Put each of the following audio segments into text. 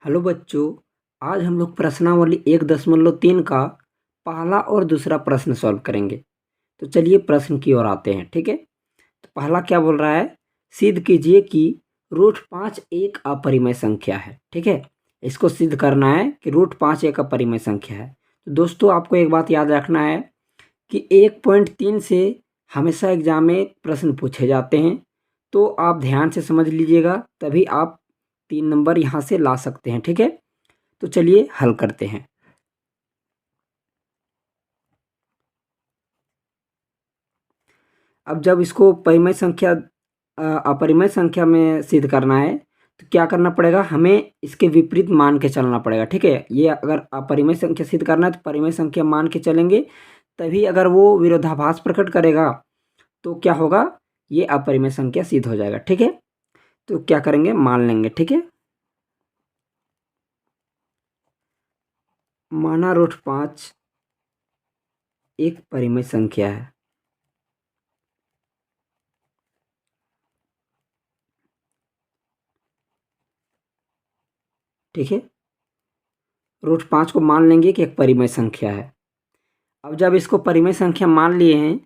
Hello बच्चों, आज हम लोग प्रश्नावली 1.3 का पहला और दूसरा प्रश्न सॉल्व करेंगे। तो चलिए प्रश्न की ओर आते हैं। ठीक है, तो पहला क्या बोल रहा है, सिद्ध कीजिए कि रूट 5 एक अपरिमेय संख्या है। ठीक है, इसको सिद्ध करना है कि रूट 5 एक अपरिमेय संख्या है। तो दोस्तों आपको एक बात याद रखना है कि 1.3 से हमेशा एग्जाम में प्रश्न पूछे जाते हैं, तो आप ध्यान से समझ लीजिएगा, तभी आप 3 नंबर यहाँ से ला सकते हैं। ठीक है, तो चलिए हल करते हैं। अब जब इसको परिमेय संख्या अपरिमेय संख्या में सिद्ध करना है, तो क्या करना पड़ेगा, हमें इसके विपरीत मान के चलना पड़ेगा। ठीक है, ये अगर अपरिमेय संख्या सिद्ध करना है तो परिमेय संख्या मान के चलेंगे, तभी अगर वो विरोधाभास प्रकट करेगा तो क्या होगा, ये अपरिमेय संख्या सिद्ध हो जाएगा। ठीक है, तो क्या करेंगे, मान लेंगे। ठीक है, माना रूट 5 एक परिमेय संख्या है। ठीक है, रूट 5 को मान लेंगे कि एक परिमेय संख्या है। अब जब इसको परिमेय संख्या मान लिए हैं,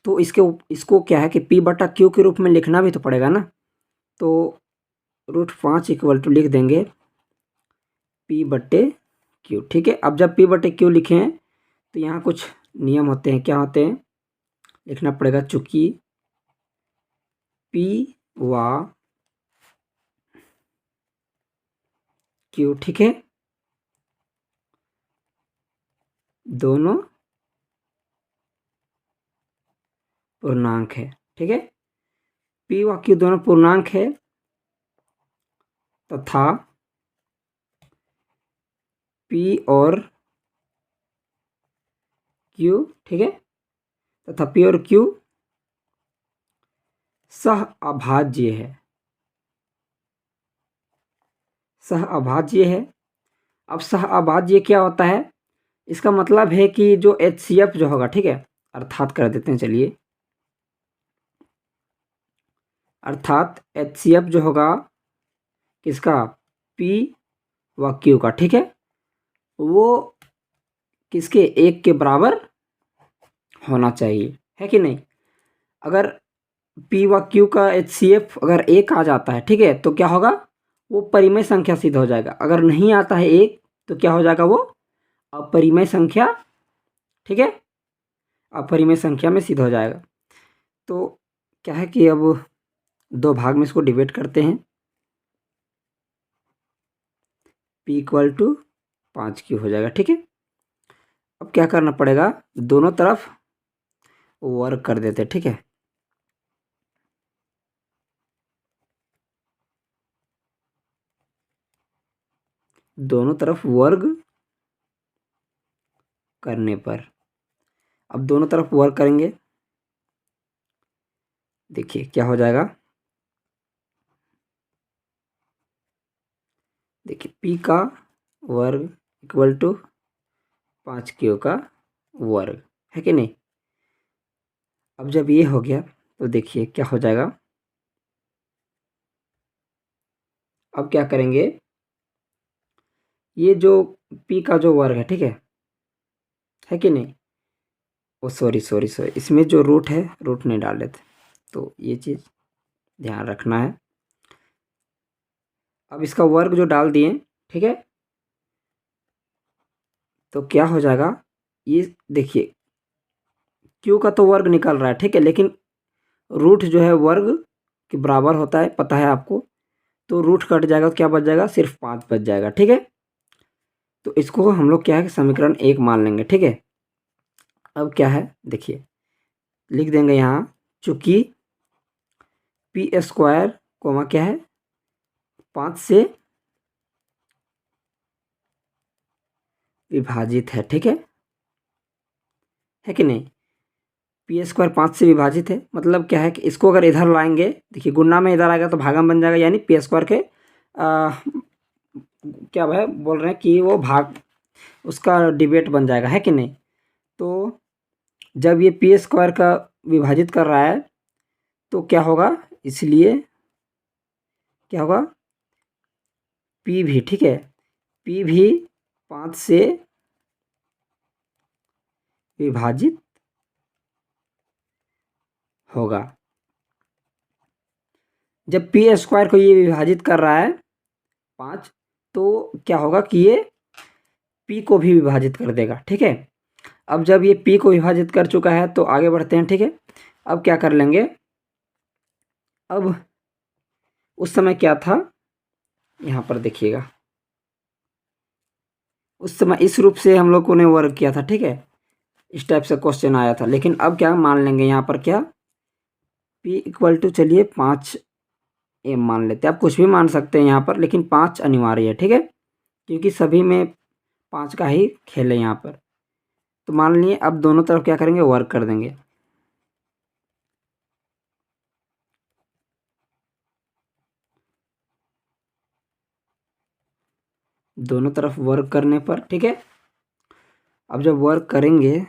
तो इसको क्या है कि पी बटा क्यू के रूप में लिखना भी तो पड़ेगा ना। तो रूट 5 इक्वल टू लिख देंगे पी बटे क्यू। ठीक है, अब जब पी बटे क्यू लिखें तो यहाँ कुछ नियम होते हैं। क्या होते हैं, लिखना पड़ेगा, चूंकि पी व क्यू, ठीक है, दोनों पूर्णांक है। ठीक है, पी व क्यू दोनों पूर्णांक है तथा पी और क्यू, ठीक है, तथा पी और क्यू सह अभाज्य है। सह अभाज्य है। अब सह अभाज्य क्या होता है, इसका मतलब है कि जो HCF जो होगा, ठीक है, अर्थात कर देते हैं, चलिए, अर्थात HCF जो होगा किसका, P व Q का, ठीक है, वो किसके, एक के बराबर होना चाहिए, है कि नहीं। अगर P व Q का HCF अगर एक आ जाता है, ठीक है, तो क्या होगा, वो परिमेय संख्या सिद्ध हो जाएगा। अगर नहीं आता है एक, तो क्या हो जाएगा, वो अपरिमेय संख्या, ठीक है, अपरिमेय संख्या में सिद्ध हो जाएगा। तो क्या है कि अब दो भाग में इसको डिवाइड करते हैं। P इक्वल टू 5Q हो जाएगा। ठीक है, अब क्या करना पड़ेगा, दोनों तरफ वर्ग कर देते हैं। ठीक है, दोनों तरफ वर्ग करने पर, अब दोनों तरफ वर्ग करेंगे, देखिए क्या हो जाएगा, देखिए P का वर्ग इक्वल टू 5Q का वर्ग, है कि नहीं। अब जब ये हो गया तो देखिए क्या हो जाएगा, अब क्या करेंगे, ये जो P का जो वर्ग है, ठीक है कि नहीं, ओ सॉरी सॉरी सॉरी, इसमें जो रूट है, रूट नहीं डाल लेते, तो ये चीज़ ध्यान रखना है। अब इसका वर्ग जो डाल दिए, ठीक है, तो क्या हो जाएगा, ये देखिए क्यू का तो वर्ग निकल रहा है, ठीक है, लेकिन रूट जो है वर्ग के बराबर होता है, पता है आपको, तो रूट कट जाएगा तो क्या बच जाएगा, सिर्फ 5 बच जाएगा। ठीक है, तो इसको हम लोग क्या है कि समीकरण 1 मान लेंगे। ठीक है, अब क्या है, देखिए लिख देंगे यहाँ, चूंकि पी स्क्वायर कोमा क्या है, 5 से विभाजित है। ठीक है कि नहीं, पी स्क्वायर 5 से विभाजित है, मतलब क्या है कि इसको अगर इधर लाएंगे, देखिए गुणा में इधर आएगा तो भागा में बन जाएगा, यानी पी स्क्वायर के क्या है बोल रहे हैं कि वो भाग उसका डिबेट बन जाएगा, है कि नहीं। तो जब ये पी स्क्वायर का विभाजित कर रहा है तो क्या होगा, इसलिए क्या होगा, पी भी, ठीक है, P भी 5 से विभाजित होगा। जब पी स्क्वायर को ये विभाजित कर रहा है 5, तो क्या होगा कि ये P को भी विभाजित कर देगा। ठीक है, अब जब ये P को विभाजित कर चुका है तो आगे बढ़ते हैं। ठीक है, अब क्या कर लेंगे, अब उस समय क्या था, यहाँ पर देखिएगा, उस समय इस रूप से हम लोगों ने वर्क किया था। ठीक है, इस टाइप से क्वेश्चन आया था, लेकिन अब क्या मान लेंगे यहाँ पर, क्या P इक्वल टू, चलिए 5m मान लेते हैं। आप कुछ भी मान सकते हैं यहाँ पर, लेकिन 5 अनिवार्य है। ठीक है, क्योंकि सभी में 5 का ही खेल है यहाँ पर। तो मान लिए, अब दोनों तरफ क्या करेंगे, वर्क कर देंगे। दोनों तरफ वर्क करने पर, ठीक है, अब जब वर्क करेंगे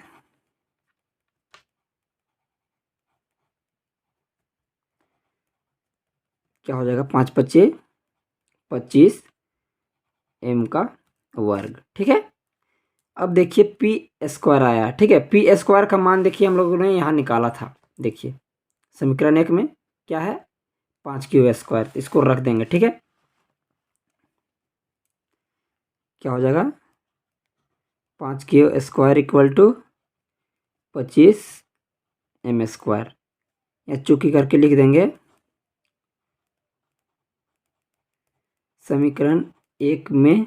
क्या हो जाएगा, 5 पच्चे 25 m का वर्ग। ठीक है, अब देखिए पी स्क्वायर आया। ठीक है, पी स्क्वायर का मान देखिए हम लोगों ने यहाँ निकाला था। देखिए समीकरण 1 में क्या है, 5q², इसको रख देंगे। ठीक है, क्या हो जाएगा, 5q² इक्वल टू 25m², या चुकी करके लिख देंगे। समीकरण 1 में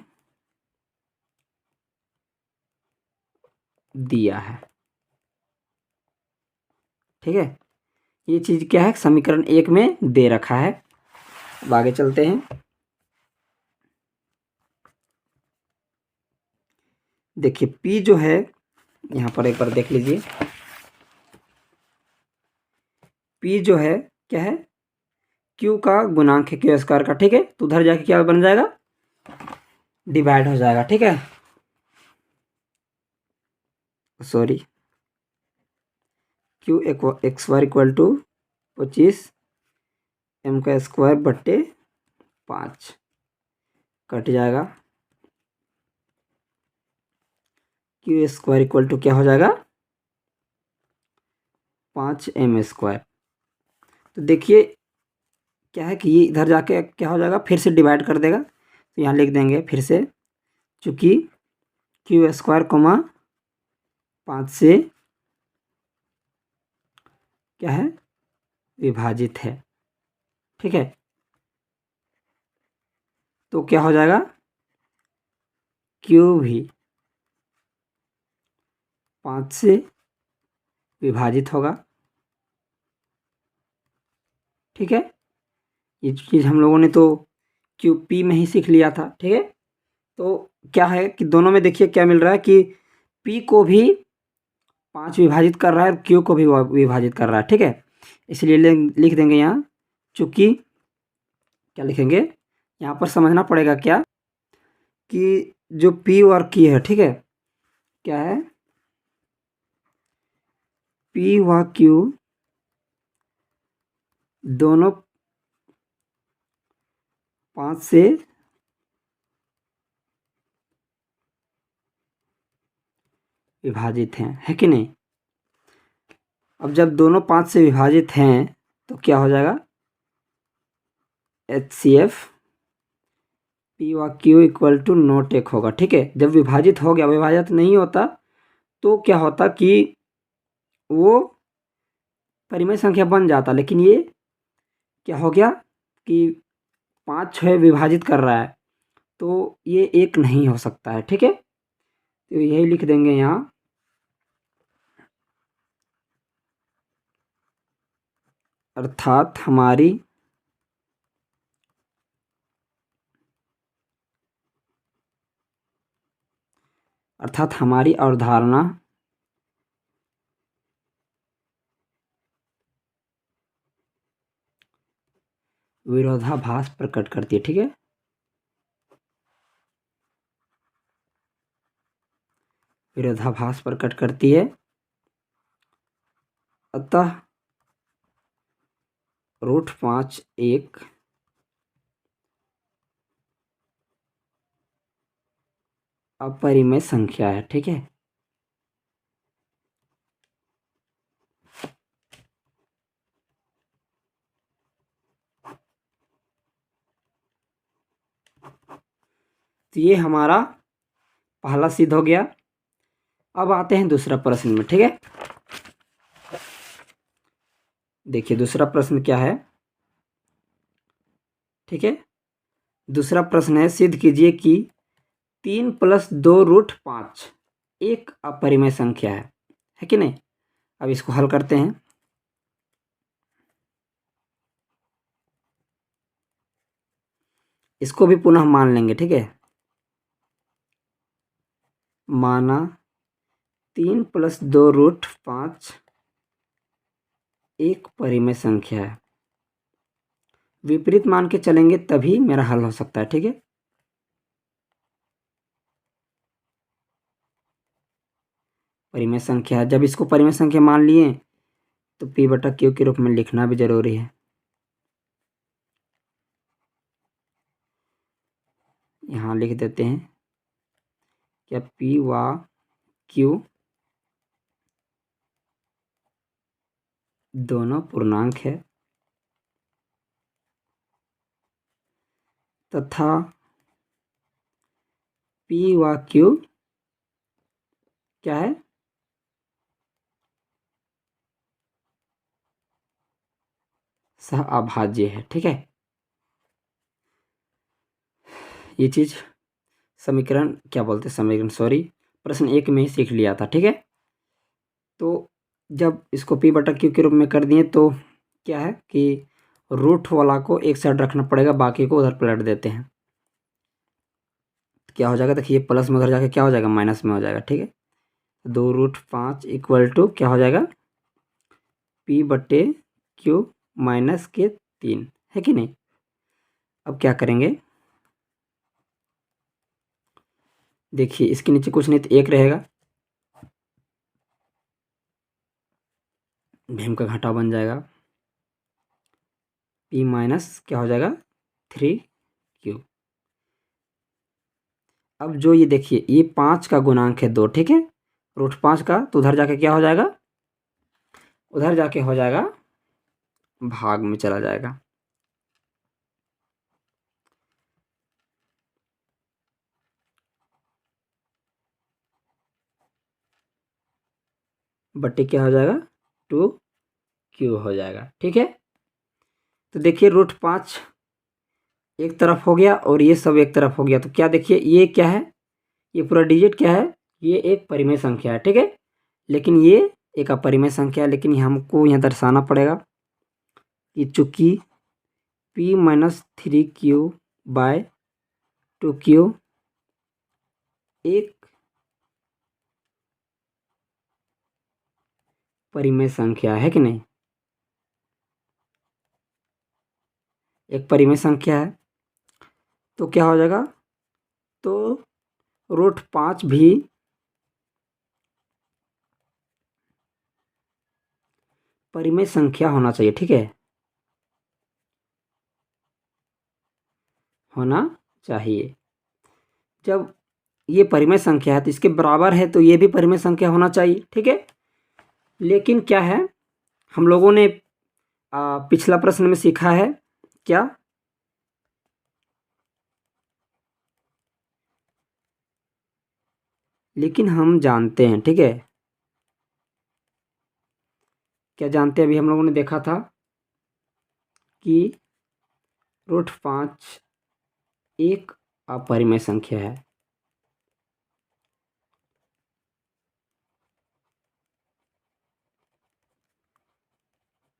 दिया है। ठीक है, ये चीज़ क्या है, समीकरण 1 में दे रखा है। अब आगे चलते हैं। देखिए P जो है, यहाँ पर एक बार देख लीजिए, P जो है क्या है, Q का गुणांक है, Q² का। ठीक है, तो उधर जाके क्या बन जाएगा, डिवाइड हो जाएगा। ठीक है, sorry, Q² equal to 25m² बट्टे 5 कट जाएगा। Q² इक्वल टू क्या हो जाएगा, 5m²। तो देखिए क्या है कि ये इधर जाके क्या हो जाएगा, फिर से डिवाइड कर देगा। तो यहाँ लिख देंगे फिर से, चूँकि Q² 5 से क्या है, विभाजित है। ठीक है, तो क्या हो जाएगा, Q भी 5 से विभाजित होगा। ठीक है, ये चीज़ हम लोगों ने तो QP में ही सीख लिया था। ठीक है, तो क्या है कि दोनों में देखिए क्या मिल रहा है कि P को भी 5 विभाजित कर रहा है और Q को भी विभाजित कर रहा है। ठीक है, इसलिए लिख देंगे यहाँ, चूँकि क्या लिखेंगे, यहाँ पर समझना पड़ेगा क्या कि जो P और Q है, ठीक है, क्या है, P व Q दोनों 5 से विभाजित है कि नहीं। अब जब दोनों 5 से विभाजित हैं तो क्या हो जाएगा, HCF P व Q इक्वल टू नॉट एक होगा। ठीक है, जब विभाजित हो गया, विभाजित नहीं होता तो क्या होता कि वो परिमेय संख्या बन जाता, लेकिन ये क्या हो गया कि 5 6 विभाजित कर रहा है, तो ये एक नहीं हो सकता है। ठीक है, तो यही लिख देंगे यहाँ, अर्थात हमारी अवधारणा विरोधाभास प्रकट करती है। ठीक है, विरोधाभास प्रकट करती है, अतः √5 एक अपरिमेय संख्या है। ठीक है, तो ये हमारा पहला सिद्ध हो गया। अब आते हैं दूसरा प्रश्न में। ठीक है, देखिए दूसरा प्रश्न क्या है। ठीक है, दूसरा प्रश्न है, सिद्ध कीजिए कि 3+2√5 एक अपरिमेय संख्या है कि नहीं। अब इसको हल करते हैं। इसको भी पुनः मान लेंगे। ठीक है, माना 3+2√5 एक परिमेय संख्या है। विपरीत मान के चलेंगे तभी मेरा हल हो सकता है। ठीक है, परिमेय संख्या है, जब इसको परिमेय संख्या मान लिए तो P/Q के रूप में लिखना भी जरूरी है। यहाँ लिख देते हैं क्या P व Q दोनों पूर्णांक है तथा P व Q क्या है, सहअभाज्य है। ठीक है, ये चीज समीकरण क्या बोलते हैं, समीकरण सॉरी प्रश्न 1 में ही सीख लिया था। ठीक है, तो जब इसको P/Q के रूप में कर दिए तो क्या है कि रूट वाला को एक साइड रखना पड़ेगा, बाकी को उधर पलट देते हैं। क्या हो जाएगा, देखिए प्लस में उधर जाके क्या हो जाएगा, माइनस में हो जाएगा। ठीक है, 2√5 इक्वल टू क्या हो जाएगा, P/Q -3 है कि नहीं। अब क्या करेंगे, देखिए इसके नीचे कुछ नहीं तो 1 रहेगा, भीम का घाटा बन जाएगा, P माइनस क्या हो जाएगा 3Q। अब जो ये देखिए ये 5 का गुणांक है 2। ठीक है, √5 का, तो उधर जाके क्या हो जाएगा, उधर जाके हो जाएगा भाग में चला जाएगा। बट्टे क्या हो जाएगा 2Q हो जाएगा। ठीक है, तो देखिए √5 एक तरफ हो गया और ये सब एक तरफ हो गया, तो क्या देखिए ये क्या है, ये पूरा डिजिट क्या है, ये एक परिमेय संख्या है। ठीक है, लेकिन ये एक अपरिमेय संख्या है, लेकिन हमको यहाँ दर्शाना पड़ेगा कि चूंकि P-3Q/2Q एक परिमेय संख्या है कि नहीं, एक परिमेय संख्या है, तो क्या हो जाएगा, तो √5 भी परिमेय संख्या होना चाहिए। ठीक है, होना चाहिए। जब ये परिमेय संख्या है तो इसके बराबर है, तो ये भी परिमेय संख्या होना चाहिए। ठीक है, लेकिन क्या है, हम लोगों ने पिछला प्रश्न में सीखा है क्या, लेकिन हम जानते हैं। ठीक है, क्या जानते हैं, अभी हम लोगों ने देखा था कि √5 एक अपरिमेय संख्या है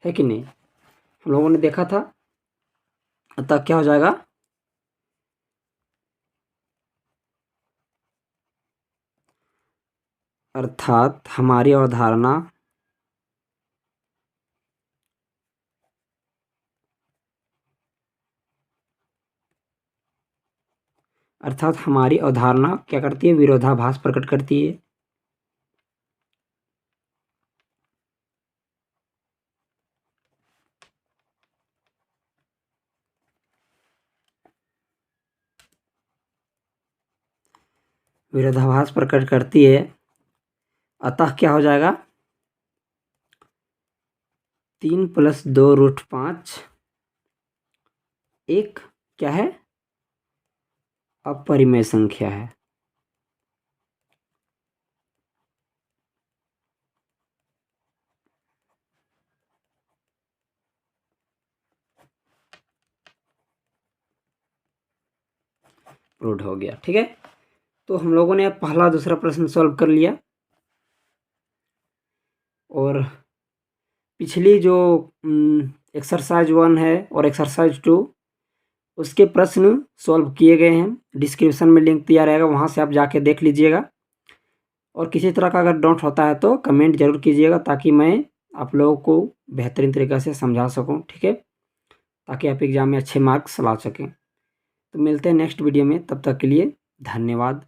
कि नहीं, हम लोगों ने देखा था। अतः क्या हो जाएगा, अर्थात हमारी अवधारणा क्या करती है, विरोधाभास प्रकट करती है। विरोधाभास प्रकट करती है। अतः क्या हो जाएगा, 3 + 2√5 एक क्या है, अपरिमेय संख्या है। प्रूव हो गया। ठीक है, तो हम लोगों ने पहला दूसरा प्रश्न सॉल्व कर लिया और पिछली जो एक्सरसाइज 1 है और एक्सरसाइज 2 उसके प्रश्न सॉल्व किए गए हैं। डिस्क्रिप्शन में लिंक दिया रहेगा, वहाँ से आप जाके देख लीजिएगा। और किसी तरह का अगर डाउट होता है तो कमेंट ज़रूर कीजिएगा, ताकि मैं आप लोगों को बेहतरीन तरीक़े से समझा सकूं। ठीक है, ताकि आप एग्ज़ाम में अच्छे मार्क्स ला सकें। तो मिलते हैं नेक्स्ट वीडियो में, तब तक के लिए धन्यवाद।